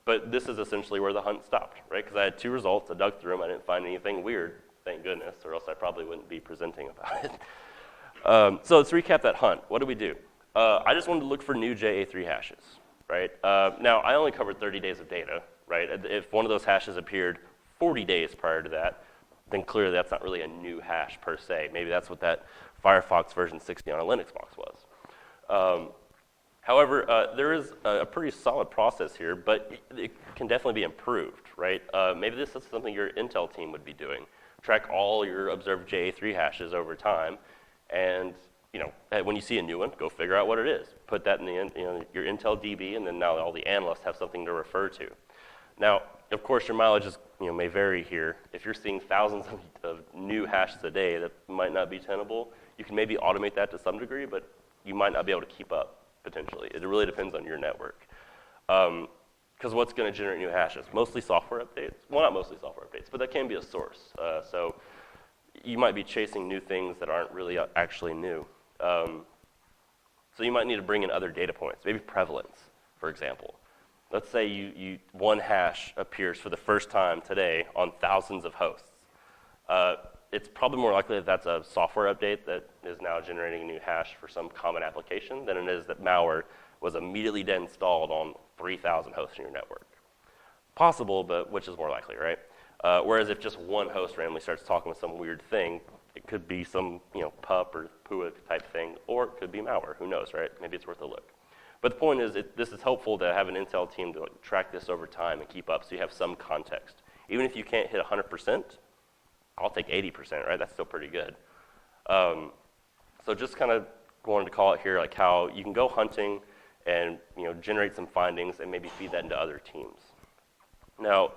But this is essentially where the hunt stopped, right? Because I had 2 results. I dug through them. I didn't find anything weird, thank goodness, or else I probably wouldn't be presenting about it. So let's recap that hunt. What did we do? I just wanted to look for new JA3 hashes, right? Now, I only covered 30 days of data, right? If one of those hashes appeared 40 days prior to that, then clearly that's not really a new hash per se. Maybe that's what that Firefox version 60 on a Linux box was. However, there is a pretty solid process here, but it can definitely be improved, right? Maybe this is something your Intel team would be doing. Track all your observed JA3 hashes over time, and when you see a new one, go figure out what it is. Put that in your Intel DB, and then now all the analysts have something to refer to. Now, of course, your mileage may vary here. If you're seeing thousands of new hashes a day that might not be tenable, you can maybe automate that to some degree, but you might not be able to keep up, potentially. It really depends on your network. Because what's going to generate new hashes? Mostly software updates. Well, not mostly software updates, but that can be a source. So you might be chasing new things that aren't really actually new. So you might need to bring in other data points, maybe prevalence, for example. Let's say one hash appears for the first time today on thousands of hosts. It's probably more likely that that's a software update that is now generating a new hash for some common application than it is that malware was immediately installed on 3,000 hosts in your network. Possible, but which is more likely, right? Whereas if just one host randomly starts talking with some weird thing, it could be some pup or PUA type thing, or it could be malware. Who knows, right? Maybe it's worth a look. But the point is, this is helpful to have an Intel team to track this over time and keep up so you have some context. Even if you can't hit 100%, I'll take 80%, right? That's still pretty good. So just kind of wanted to call it here, like how you can go hunting and generate some findings and maybe feed that into other teams. Now,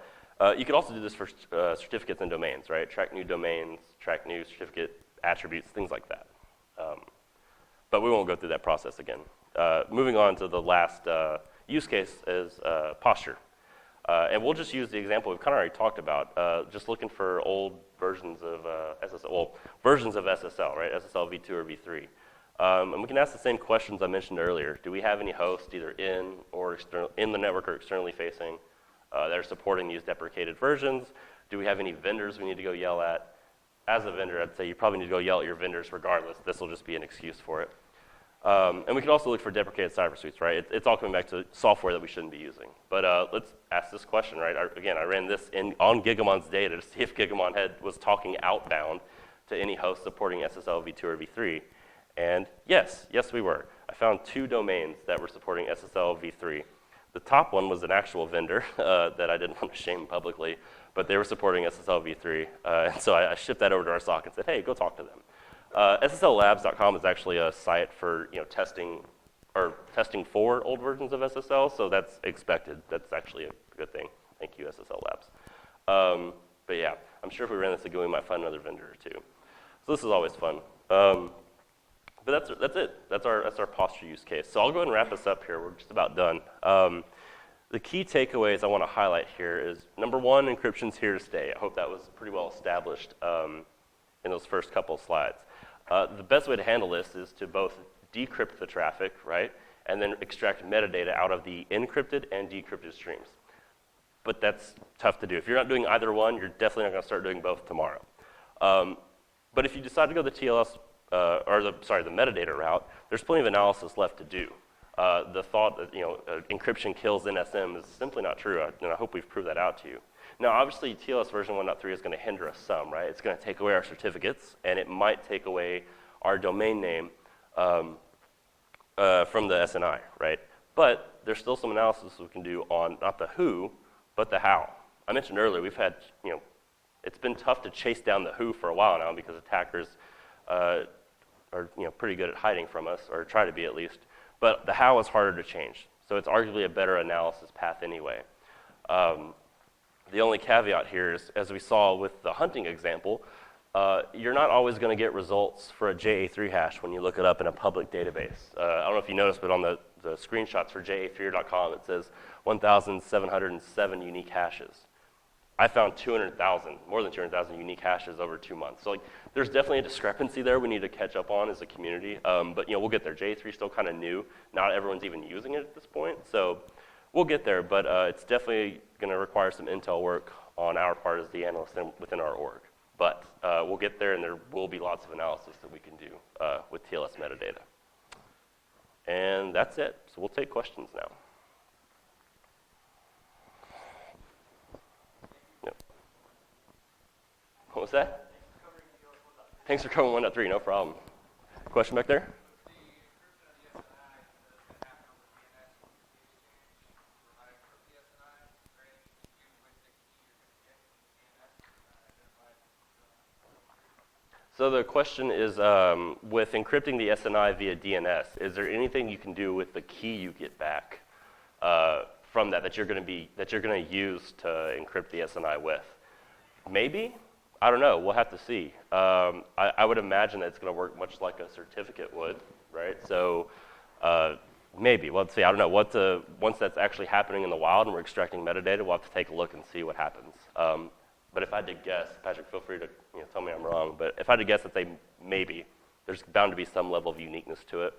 you could also do this for certificates and domains, right? Track new domains, track new certificate attributes, things like that. But we won't go through that process again. Moving on to the last use case is posture. And we'll just use the example we've kind of already talked about, just looking for old versions of versions of SSL, right? SSL v2 or v3. And we can ask the same questions I mentioned earlier. Do we have any hosts either in the network or externally facing that are supporting these deprecated versions? Do we have any vendors we need to go yell at? As a vendor, I'd say you probably need to go yell at your vendors regardless. This will just be an excuse for it. And we can also look for deprecated Cipher Suites, right? It's all coming back to software that we shouldn't be using. But let's ask this question, right? Again, I ran this on Gigamon's data to see if Gigamon was talking outbound to any host supporting SSL v2 or v3. And yes, we were. I found 2 domains that were supporting SSL v3. The top one was an actual vendor that I didn't want to shame publicly, but they were supporting SSL v3. And so I shipped that over to our SOC and said, hey, go talk to them. SSLLabs.com is actually a site for testing for old versions of SSL, so that's expected. That's actually a good thing. Thank you, SSL Labs. But yeah, I'm sure if we ran this again, we might find another vendor or 2. So this is always fun. But that's it. That's our posture use case. So I'll go ahead and wrap this up here. We're just about done. The key takeaways I want to highlight here is, number 1, encryption's here to stay. I hope that was pretty well established in those first couple of slides. The best way to handle this is to both decrypt the traffic, right, and then extract metadata out of the encrypted and decrypted streams. But that's tough to do. If you're not doing either one, you're definitely not going to start doing both tomorrow. But if you decide to go the TLS, the metadata route, there's plenty of analysis left to do. The thought that encryption kills NSM is simply not true, and I hope we've proved that out to you. Now, obviously, TLS version 1.3 is going to hinder us some, right? It's going to take away our certificates, and it might take away our domain name from the SNI, right? But there's still some analysis we can do on not the who, but the how. I mentioned earlier, we've had, it's been tough to chase down the who for a while now because attackers are, pretty good at hiding from us, or try to be at least. But the how is harder to change. So it's arguably a better analysis path anyway. The only caveat here is, as we saw with the hunting example, you're not always going to get results for a JA3 hash when you look it up in a public database. I don't know if you noticed, but on the screenshots for JA3.com, it says 1,707 unique hashes. I found 200,000, more than 200,000 unique hashes over 2 months. So there's definitely a discrepancy there we need to catch up on as a community. But we'll get there. JA3 is still kind of new. Not everyone's even using it at this point. So we'll get there, but it's definitely going to require some intel work on our part as the analyst within our org. But we'll get there, and there will be lots of analysis that we can do with TLS metadata. And that's it. So we'll take questions now. Yep. What was that? Thanks for covering 1.3, no problem. Question back there? So the question is, with encrypting the SNI via DNS, is there anything you can do with the key you get back from that you're going to use to encrypt the SNI with? Maybe. I don't know. We'll have to see. I would imagine that it's going to work much like a certificate would, right? So maybe. Well, let's see. I don't know. Once that's actually happening in the wild and we're extracting metadata, we'll have to take a look and see what happens. But if I had to guess, Patrick, feel free to tell me I'm wrong, but if I had to guess that maybe, there's bound to be some level of uniqueness to it.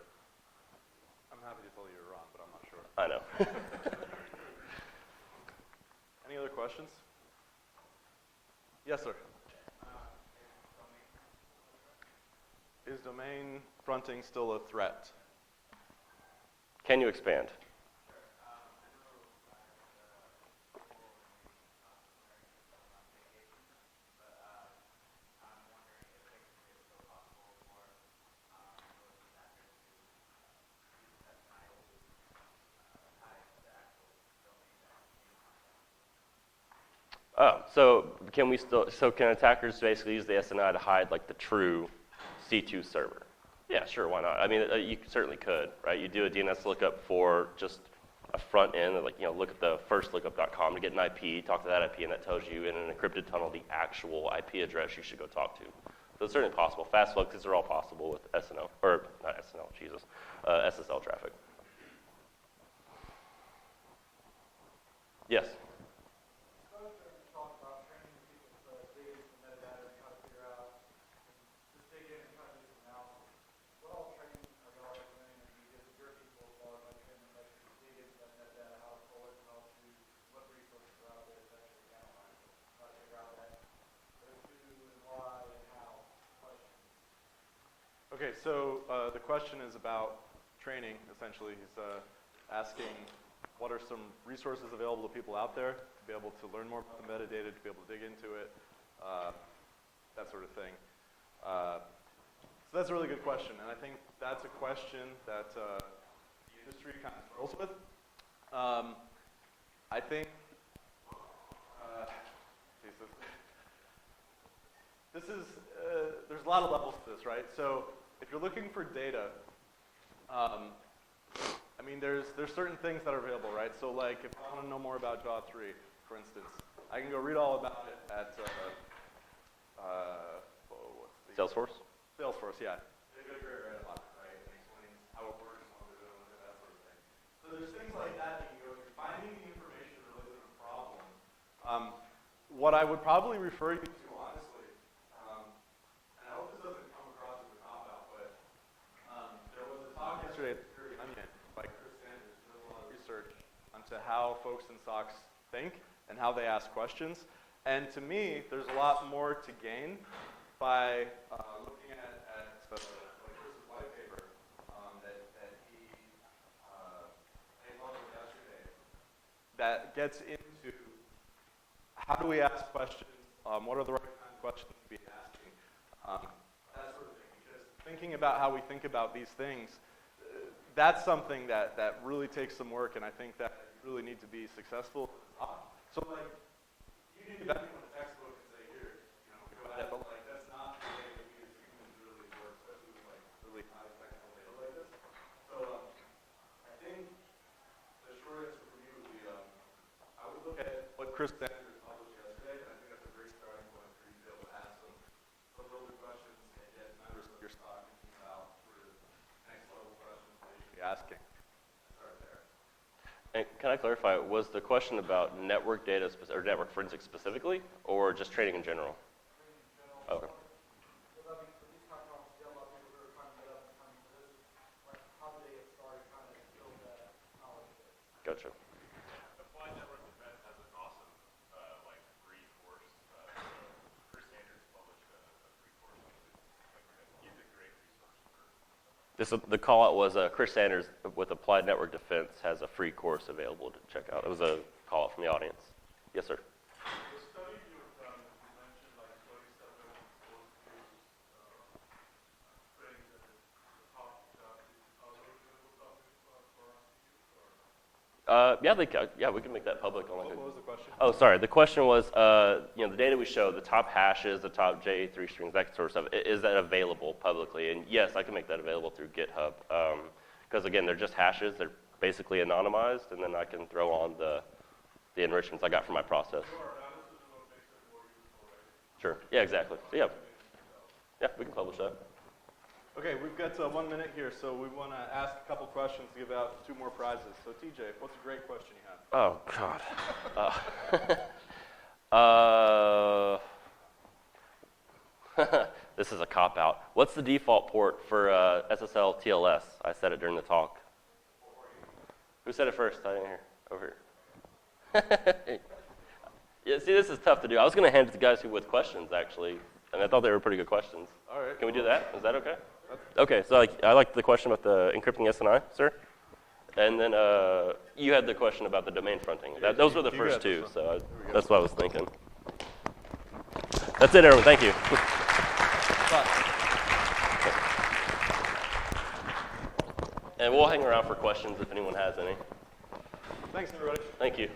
I'm happy to tell you you're wrong, but I'm not sure. I know. Any other questions? Yes, sir. Is domain fronting still a threat? Can you expand? Oh, so can attackers basically use the SNI to hide like the true C2 server? Yeah, sure, why not? I mean, you certainly could, right? You do a DNS lookup for just a front end, look at the first lookup.com to get an IP, talk to that IP, and that tells you in an encrypted tunnel the actual IP address you should go talk to. So it's certainly possible. Fast fluxes are all possible with SNL, or not SNL, Jesus, SSL traffic. Yes? Okay, so the question is about training, essentially. He's asking what are some resources available to people out there to be able to learn more about the metadata, to be able to dig into it, that sort of thing. So that's a really good question, and I think that's a question that the industry kind of struggles with. I think, there's a lot of levels to this, right? So if you're looking for data, I mean, there's certain things that are available, right? So like, if I want to know more about JAW3, for instance, I can go read all about it at Salesforce? Salesforce, yeah. They did a great write about it, right? It explains how it works, what they're doing with it, that sort of thing. So there's things like that you can go through. Finding the information related to the problem. What I would probably refer you to, honestly, and I hope this doesn't come across as a cop-out, to how folks in SOCs think and how they ask questions. And to me, there's a lot more to gain by looking at Chris's white paper that he came up with yesterday that gets into how do we ask questions, what are the right kind of questions to be asking, that sort of thing. Because thinking about how we think about these things, that's something that really takes some work, and I think that you really need to be successful. So like, you need to bet on a textbook and say, here, go ahead, but like, that's not the way that we as humans really work, especially with like really high technical data like this. So I think the short answer for me would be, I would look at what Chris Sanders published yesterday, and I think that's a great starting point for you to be able to ask some building questions and get members of your stock thinking about sort of next level questions they should be asking. Start there. And can I clarify, was the question about network data or network forensics specifically, or just training in general? Okay. Gotcha. Applied Network Defense has an awesome free course. Chris Sanders published a free course. He's a great resource for The call out was Chris Sanders with Applied Network Defense has a free course available to check out. It was a call out from the audience. Yes, sir. the study you've done. You mentioned like 27 close cases, things at the top. Are those available topics for us to use? Yeah, we can make that public. What was the question? Oh, sorry. The question was, the data we showed, the top hashes, the top JA3 strings, that sort of stuff. Is that available publicly? And yes, I can make that available through GitHub. Because again, they're just hashes. They're basically anonymized, and then I can throw on the enrichments I got from my process. Sure. Yeah, exactly. So, yeah, we can publish that. Okay, we've got 1 minute here, so we want to ask a couple questions to give out 2 more prizes. So TJ, what's a great question you have? Oh, God. This is a cop-out. What's the default port for SSL TLS? I said it during the talk. Who said it first? I didn't hear. Over here. Yeah, see, this is tough to do. I was going to hand it to guys with questions, actually, and I thought they were pretty good questions. All right. Can we do that? Is that okay? Okay, so I like the question about the encrypting SNI, sir. And then you had the question about the domain fronting. Those were the first 2, so that's what I was thinking. That's it, everyone. Thank you. And we'll hang around for questions if anyone has any. Thanks, everybody. Thank you.